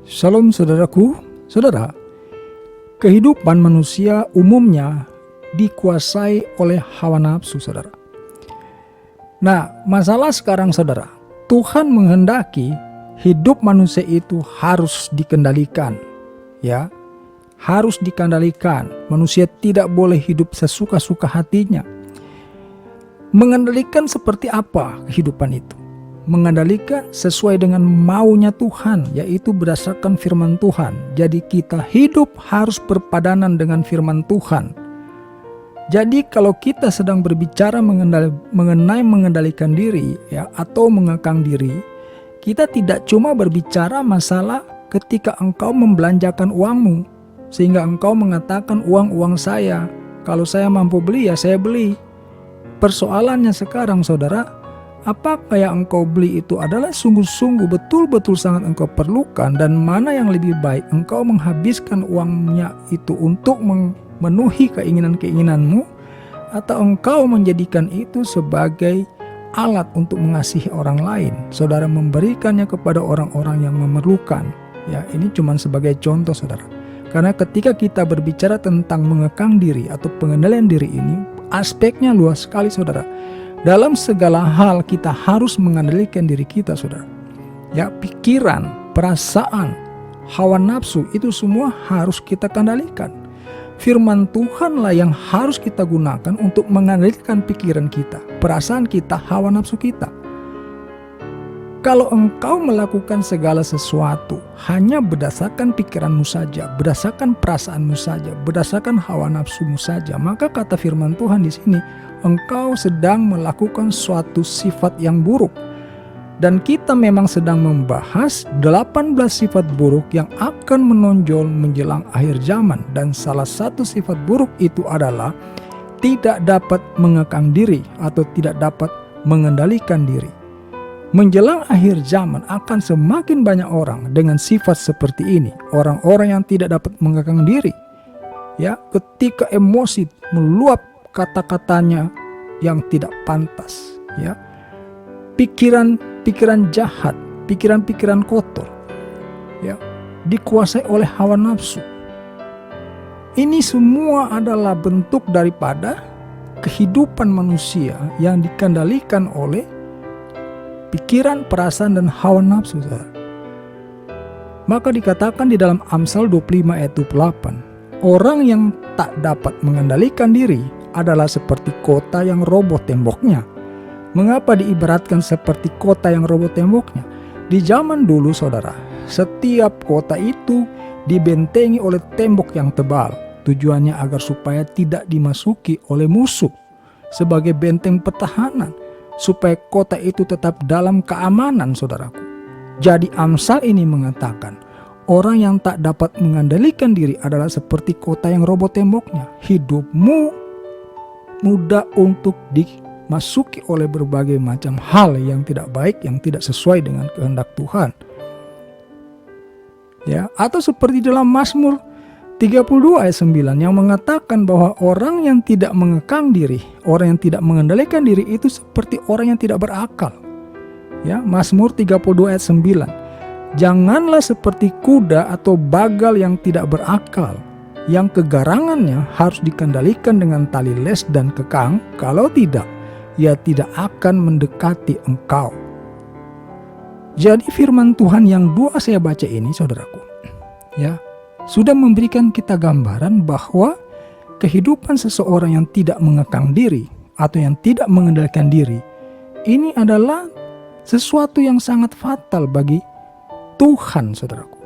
Shalom saudaraku, saudara. Kehidupan manusia umumnya dikuasai oleh hawa nafsu, saudara. Nah, masalah sekarang, saudara, Tuhan menghendaki hidup manusia itu harus dikendalikan, ya, harus dikendalikan. Manusia tidak boleh hidup sesuka-suka hatinya. Mengendalikan seperti apa kehidupan itu? Mengendalikan sesuai dengan maunya Tuhan, yaitu berdasarkan firman Tuhan. Jadi kita hidup harus berpadanan dengan firman Tuhan. Jadi kalau kita sedang berbicara mengenai mengendalikan diri, ya, atau mengekang diri, kita tidak cuma berbicara masalah ketika engkau membelanjakan uangmu, sehingga engkau mengatakan uang saya, kalau saya mampu beli ya saya beli. Persoalannya sekarang, saudara, apakah yang engkau beli itu adalah sungguh-sungguh betul-betul sangat engkau perlukan, dan mana yang lebih baik engkau menghabiskan uangnya itu untuk memenuhi keinginan-keinginanmu, atau engkau menjadikan itu sebagai alat untuk mengasihi orang lain, saudara, memberikannya kepada orang-orang yang memerlukan. Ya, ini cuma sebagai contoh, saudara. Karena ketika kita berbicara tentang mengekang diri atau pengendalian diri ini, aspeknya luas sekali, saudara. Dalam segala hal kita harus mengendalikan diri kita, saudara. Ya, pikiran, perasaan, hawa nafsu itu semua harus kita kendalikan. Firman Tuhanlah yang harus kita gunakan untuk mengendalikan pikiran kita, perasaan kita, hawa nafsu kita. Kalau engkau melakukan segala sesuatu hanya berdasarkan pikiranmu saja, berdasarkan perasaanmu saja, berdasarkan hawa nafsumu saja, maka kata firman Tuhan di sini, engkau sedang melakukan suatu sifat yang buruk. Dan kita memang sedang membahas 18 sifat buruk yang akan menonjol menjelang akhir zaman. Dan salah satu sifat buruk itu adalah tidak dapat mengekang diri atau tidak dapat mengendalikan diri. Menjelang akhir zaman akan semakin banyak orang dengan sifat seperti ini. Orang-orang yang tidak dapat mengekang diri. Ya, ketika emosi meluap kata-katanya yang tidak pantas, ya, pikiran jahat, pikiran kotor, ya, dikuasai oleh hawa nafsu. Ini semua adalah bentuk daripada kehidupan manusia yang dikendalikan oleh pikiran, perasaan, dan hawa nafsu. Maka dikatakan di dalam Amsal 25 ayat 28, orang yang tak dapat mengendalikan diri adalah seperti kota yang roboh temboknya. Mengapa diibaratkan seperti kota yang roboh temboknya? Di zaman dulu, saudara, setiap kota itu dibentengi oleh tembok yang tebal. Tujuannya agar supaya tidak dimasuki oleh musuh, sebagai benteng pertahanan, supaya kota itu tetap dalam keamanan, saudaraku. Jadi Amsal ini mengatakan, orang yang tak dapat mengendalikan diri adalah seperti kota yang roboh temboknya. Hidupmu mudah untuk dimasuki oleh berbagai macam hal yang tidak baik, yang tidak sesuai dengan kehendak Tuhan. Ya, atau seperti dalam Mazmur 32 ayat 9 yang mengatakan bahwa orang yang tidak mengekang diri, orang yang tidak mengendalikan diri itu seperti orang yang tidak berakal. Ya, Mazmur 32 ayat 9. Janganlah seperti kuda atau bagal yang tidak berakal, yang kegarangannya harus dikendalikan dengan tali les dan kekang, kalau tidak, ia tidak akan mendekati engkau. Jadi firman Tuhan yang dua saya baca ini, saudaraku, ya, sudah memberikan kita gambaran bahwa kehidupan seseorang yang tidak mengekang diri atau yang tidak mengendalikan diri, ini adalah sesuatu yang sangat fatal bagi Tuhan, saudaraku.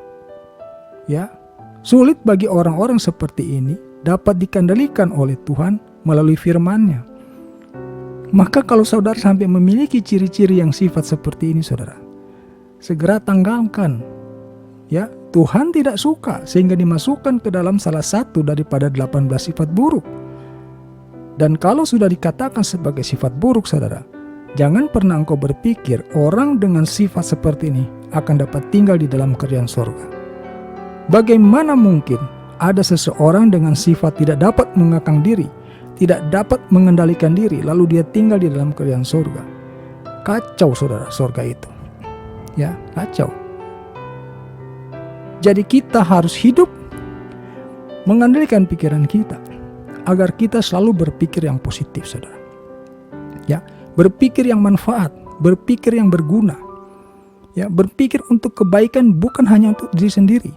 Ya, sulit bagi orang-orang seperti ini dapat dikendalikan oleh Tuhan melalui firman-Nya. Maka kalau saudara sampai memiliki ciri-ciri yang sifat seperti ini, saudara, segera tanggalkan. Ya, Tuhan tidak suka sehingga dimasukkan ke dalam salah satu daripada 18 sifat buruk. Dan kalau sudah dikatakan sebagai sifat buruk, saudara, jangan pernah engkau berpikir orang dengan sifat seperti ini akan dapat tinggal di dalam kerajaan sorga. Bagaimana mungkin ada seseorang dengan sifat tidak dapat mengekang diri, tidak dapat mengendalikan diri, lalu dia tinggal di dalam kerajaan sorga? Kacau, saudara, sorga itu. Ya, kacau. Jadi kita harus hidup mengendalikan pikiran kita agar kita selalu berpikir yang positif, saudara. Ya, berpikir yang manfaat, berpikir yang berguna. Ya, berpikir untuk kebaikan bukan hanya untuk diri sendiri,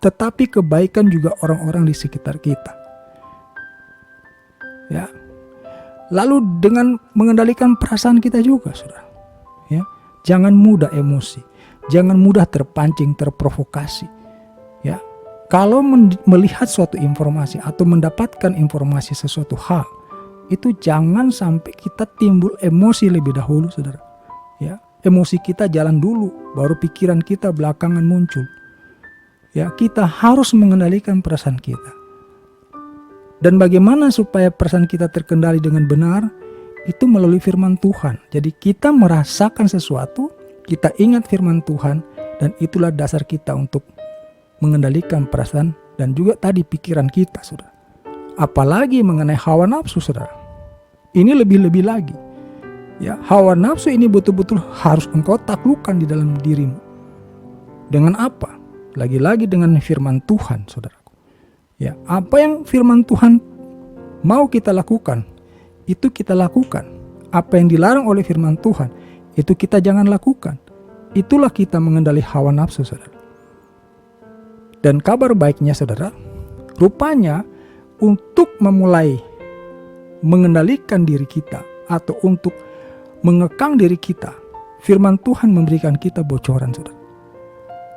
tetapi kebaikan juga orang-orang di sekitar kita. Ya. Lalu dengan mengendalikan perasaan kita juga, saudara. Ya, jangan mudah emosi, jangan mudah terpancing, terprovokasi. Ya, kalau melihat suatu informasi atau mendapatkan informasi sesuatu hal, itu jangan sampai kita timbul emosi lebih dahulu, saudara. Ya, emosi kita jalan dulu, baru pikiran kita belakangan muncul. Ya, kita harus mengendalikan perasaan kita. Dan bagaimana supaya perasaan kita terkendali dengan benar? Itu melalui firman Tuhan. Jadi kita merasakan sesuatu, kita ingat firman Tuhan, dan itulah dasar kita untuk mengendalikan perasaan dan juga tadi pikiran kita, saudara. Apalagi mengenai hawa nafsu, saudara. Ini lebih-lebih lagi. Ya, hawa nafsu ini betul-betul harus engkau taklukkan di dalam dirimu. Dengan apa? Lagi-lagi dengan firman Tuhan, saudara. Ya, apa yang firman Tuhan mau kita lakukan, itu kita lakukan. Apa yang dilarang oleh firman Tuhan, itu kita jangan lakukan. Itulah kita mengendali hawa nafsu, saudara. Dan kabar baiknya, saudara, rupanya untuk memulai mengendalikan diri kita atau untuk mengekang diri kita, firman Tuhan memberikan kita bocoran, saudara.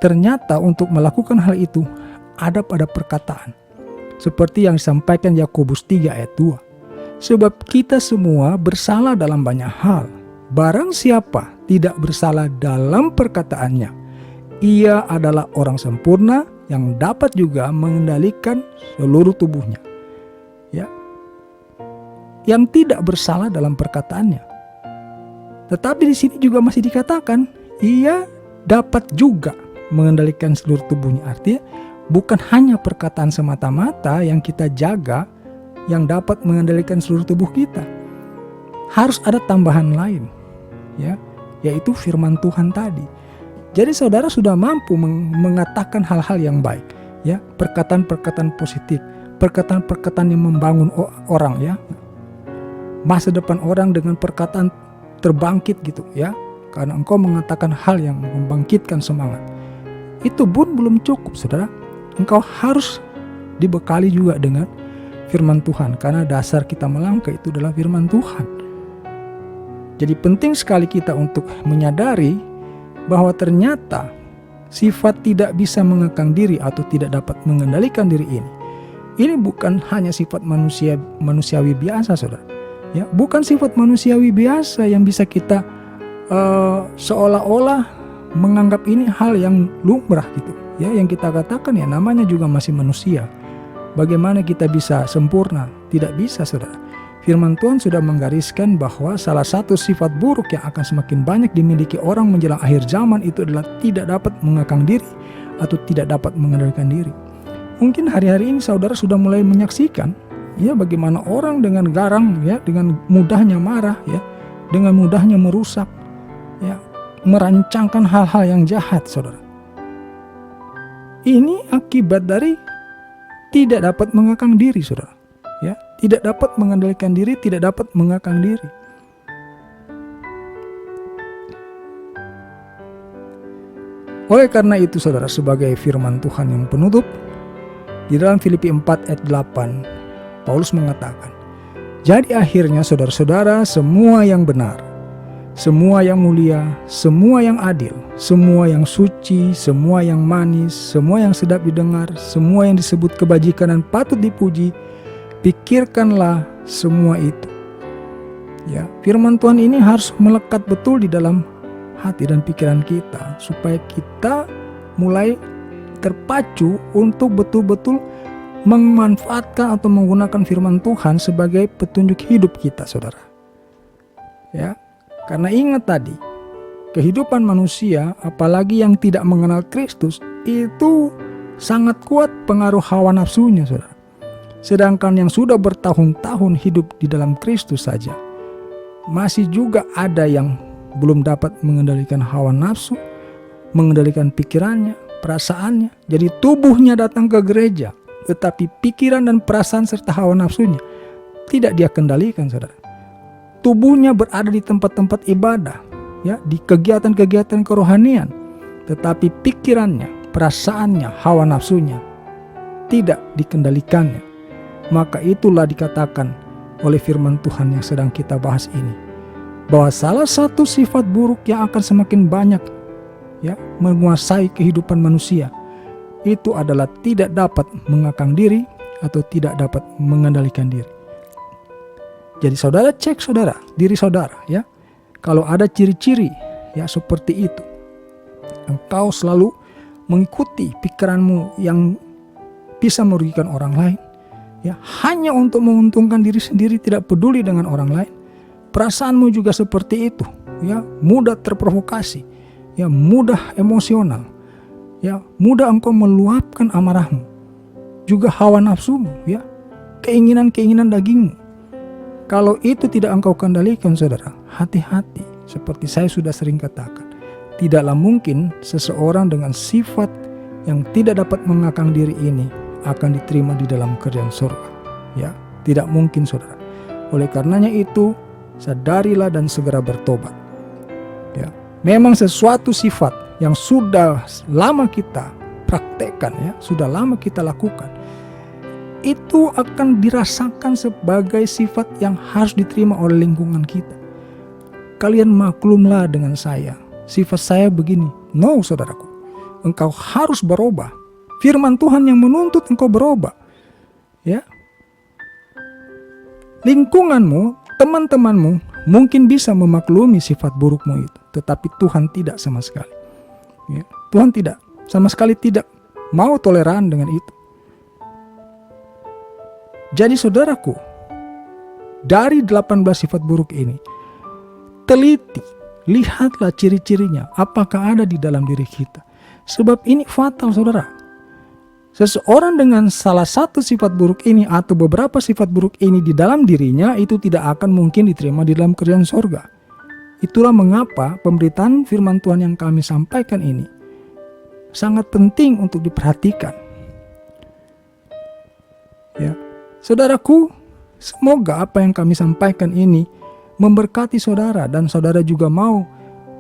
Ternyata untuk melakukan hal itu ada pada perkataan. Seperti yang disampaikan Yakobus 3 ayat 2. Sebab kita semua bersalah dalam banyak hal. Barang siapa tidak bersalah dalam perkataannya, ia adalah orang sempurna yang dapat juga mengendalikan seluruh tubuhnya. Ya. Yang tidak bersalah dalam perkataannya. Tetapi di sini juga masih dikatakan ia dapat juga mengendalikan seluruh tubuhnya. Artinya bukan hanya perkataan semata-mata yang kita jaga yang dapat mengendalikan seluruh tubuh kita. Harus ada tambahan lain, ya, yaitu firman Tuhan tadi. Jadi saudara sudah mampu mengatakan hal-hal yang baik, ya, perkataan-perkataan positif, perkataan-perkataan yang membangun orang, ya. Masa depan orang dengan perkataan terbangkit gitu, ya. Karena engkau mengatakan hal yang membangkitkan semangat. Itu pun belum cukup, saudara. Engkau harus dibekali juga dengan firman Tuhan. Karena dasar kita melangkah itu adalah firman Tuhan. Jadi penting sekali kita untuk menyadari bahwa ternyata sifat tidak bisa mengekang diri atau tidak dapat mengendalikan diri ini bukan hanya sifat manusiawi biasa, saudara. Ya, bukan sifat manusiawi biasa yang bisa kita seolah-olah menganggap ini hal yang lumrah gitu. Ya, yang kita katakan ya namanya juga masih manusia. Bagaimana kita bisa sempurna? Tidak bisa, saudara. Firman Tuhan sudah menggariskan bahwa salah satu sifat buruk yang akan semakin banyak dimiliki orang menjelang akhir zaman itu adalah tidak dapat mengekang diri atau tidak dapat mengendalikan diri. Mungkin hari-hari ini saudara sudah mulai menyaksikan ya bagaimana orang dengan garang, ya, dengan mudahnya marah, ya, dengan mudahnya merusak, ya, merancangkan hal-hal yang jahat, saudara. Ini akibat dari tidak dapat mengekang diri, saudara. Ya, tidak dapat mengendalikan diri, tidak dapat mengekang diri. Oleh karena itu, saudara, sebagai firman Tuhan yang penutup, di dalam Filipi 4 ayat 8, Paulus mengatakan, jadi akhirnya saudara-saudara, semua yang benar, semua yang mulia, semua yang adil, semua yang suci, semua yang manis, semua yang sedap didengar, semua yang disebut kebajikan dan patut dipuji, pikirkanlah semua itu. Ya, firman Tuhan ini harus melekat betul di dalam hati dan pikiran kita supaya kita mulai terpacu untuk betul-betul memanfaatkan atau menggunakan firman Tuhan sebagai petunjuk hidup kita, saudara. Ya. Karena ingat tadi, kehidupan manusia, apalagi yang tidak mengenal Kristus, itu sangat kuat pengaruh hawa nafsunya, saudara. Sedangkan yang sudah bertahun-tahun hidup di dalam Kristus saja, masih juga ada yang belum dapat mengendalikan hawa nafsu, mengendalikan pikirannya, perasaannya. Jadi tubuhnya datang ke gereja, tetapi pikiran dan perasaan serta hawa nafsunya tidak dia kendalikan, saudara. Tubuhnya berada di tempat-tempat ibadah, ya, di kegiatan-kegiatan kerohanian, tetapi pikirannya, perasaannya, hawa nafsunya tidak dikendalikannya. Maka itulah dikatakan oleh firman Tuhan yang sedang kita bahas ini, bahwa salah satu sifat buruk yang akan semakin banyak, ya, menguasai kehidupan manusia itu adalah tidak dapat mengekang diri atau tidak dapat mengendalikan diri. Jadi saudara cek saudara, diri saudara, ya. Kalau ada ciri-ciri ya seperti itu, engkau selalu mengikuti pikiranmu yang bisa merugikan orang lain, ya, hanya untuk menguntungkan diri sendiri, tidak peduli dengan orang lain. Perasaanmu juga seperti itu, ya, mudah terprovokasi, ya, mudah emosional, ya, mudah engkau meluapkan amarahmu, juga hawa nafsumu, ya, keinginan-keinginan dagingmu. Kalau itu tidak engkau kendalikan, saudara, hati-hati. Seperti saya sudah sering katakan, tidaklah mungkin seseorang dengan sifat yang tidak dapat mengekang diri ini akan diterima di dalam kerajaan surga. Ya, tidak mungkin, saudara. Oleh karenanya itu, sadarilah dan segera bertobat. Ya, memang sesuatu sifat yang sudah lama kita praktekkan, ya, sudah lama kita lakukan, itu akan dirasakan sebagai sifat yang harus diterima oleh lingkungan kita. Kalian maklumlah dengan saya, sifat saya begini. No, saudaraku, engkau harus berubah. Firman Tuhan yang menuntut engkau berubah, ya. Lingkunganmu, teman-temanmu mungkin bisa memaklumi sifat burukmu itu, tetapi Tuhan tidak sama sekali, ya. Tuhan tidak sama sekali tidak mau toleran dengan itu. Jadi saudaraku, dari 18 sifat buruk ini, teliti, lihatlah ciri-cirinya, apakah ada di dalam diri kita. Sebab ini fatal, saudara. Seseorang dengan salah satu sifat buruk ini atau beberapa sifat buruk ini di dalam dirinya, itu tidak akan mungkin diterima di dalam kerajaan sorga. Itulah mengapa pemberitaan firman Tuhan yang kami sampaikan ini sangat penting untuk diperhatikan. Ya. Saudaraku, semoga apa yang kami sampaikan ini memberkati saudara, dan saudara juga mau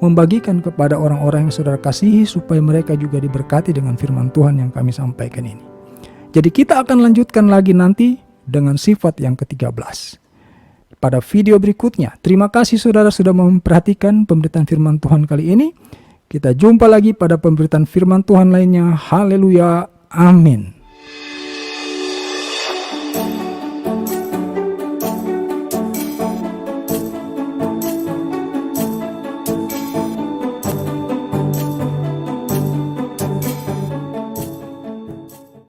membagikan kepada orang-orang yang saudara kasihi supaya mereka juga diberkati dengan firman Tuhan yang kami sampaikan ini. Jadi kita akan lanjutkan lagi nanti dengan sifat yang ke-13 pada video berikutnya. Terima kasih saudara sudah memperhatikan pemberitaan firman Tuhan kali ini. Kita jumpa lagi pada pemberitaan firman Tuhan lainnya. Haleluya. Amin.